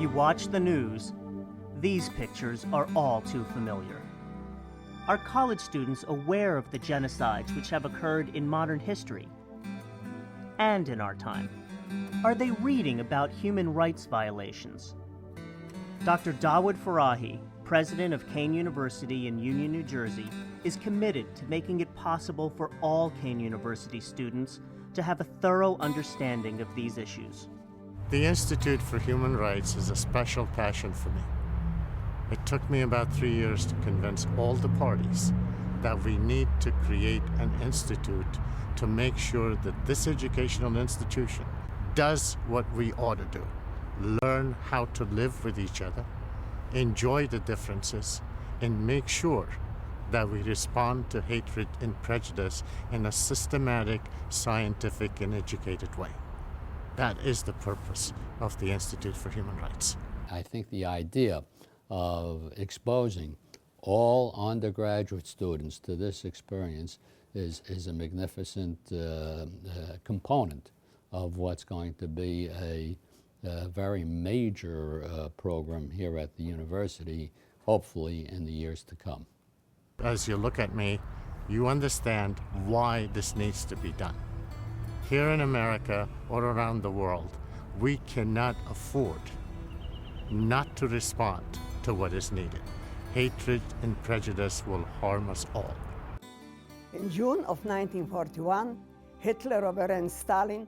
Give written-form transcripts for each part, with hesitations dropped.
you watch the news, these pictures are all too familiar. Are college students aware of the genocides which have occurred in modern history and in our time? Are they reading about human rights violations? Dr. Dawood Farahi, president of Kean University in Union, New Jersey, is committed to making it possible for all Kean University students to have a thorough understanding of these issues. The Institute for Human Rights is a special passion for me. It took me about 3 years to convince all the parties that we need to create an institute to make sure that this educational institution does what we ought to do. Learn how to live with each other, enjoy the differences, and make sure that we respond to hatred and prejudice in a systematic, scientific, and educated way. That is the purpose of the Institute for Human Rights. I think the idea of exposing all undergraduate students to this experience is a magnificent component of what's going to be a very major program here at the university, hopefully in the years to come. As you look at me, you understand why this needs to be done. Here in America or around the world, we cannot afford not to respond to what is needed. Hatred and prejudice will harm us all. In June of 1941, Hitler overran Stalin.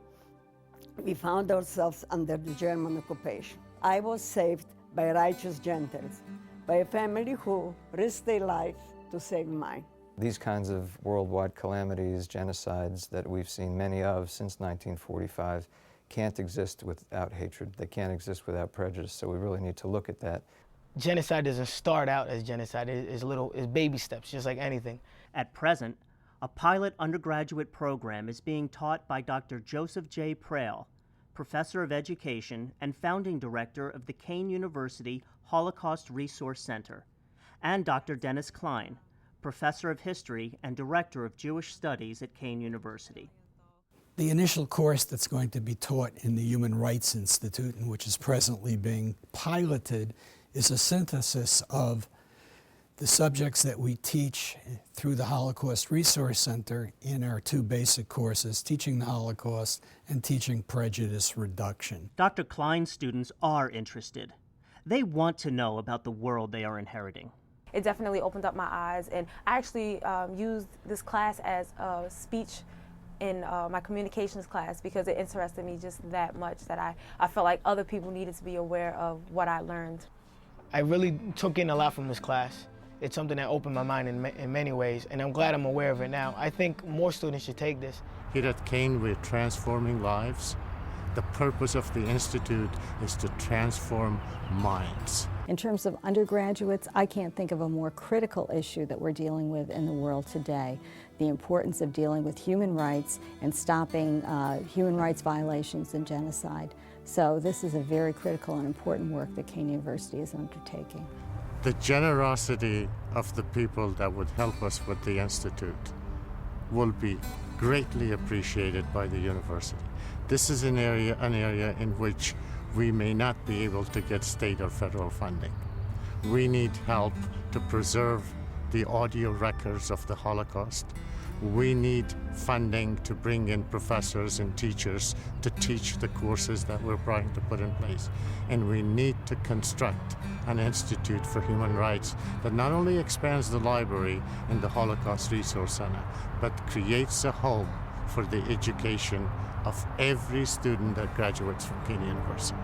We found ourselves under the German occupation. I was saved by righteous gentles, by a family who risked their life to save mine. These kinds of worldwide calamities, genocides that we've seen many of since 1945, can't exist without hatred. They can't exist without prejudice, so we really need to look at that. Genocide doesn't start out as genocide. It's baby steps, just like anything. At present, a pilot undergraduate program is being taught by Dr. Joseph J. Prail, professor of education and founding director of the Kean University Holocaust Resource Center, and Dr. Dennis Klein, professor of history and director of Jewish studies at Kean University. The initial course that's going to be taught in the Human Rights Institute, and which is presently being piloted, is a synthesis of the subjects that we teach through the Holocaust Resource Center in our two basic courses, Teaching the Holocaust and Teaching Prejudice Reduction. Dr. Klein's students are interested. They want to know about the world they are inheriting. It definitely opened up my eyes, and I actually used this class as a speech in my communications class because it interested me just that much that I felt like other people needed to be aware of what I learned. I really took in a lot from this class. It's something that opened my mind in many ways, and I'm glad I'm aware of it now. I think more students should take this. Here at Kean, we're transforming lives. The purpose of the Institute is to transform minds. In terms of undergraduates, I can't think of a more critical issue that we're dealing with in the world today. The importance of dealing with human rights and stopping human rights violations and genocide. So this is a very critical and important work that Kean University is undertaking. The generosity of the people that would help us with the Institute will be greatly appreciated by the university. This is an area in which we may not be able to get state or federal funding. We need help to preserve the audio records of the Holocaust. We need funding to bring in professors and teachers to teach the courses that we're trying to put in place. And we need to construct an Institute for Human Rights that not only expands the library and the Holocaust Resource Center, but creates a home for the education of every student that graduates from Kean University.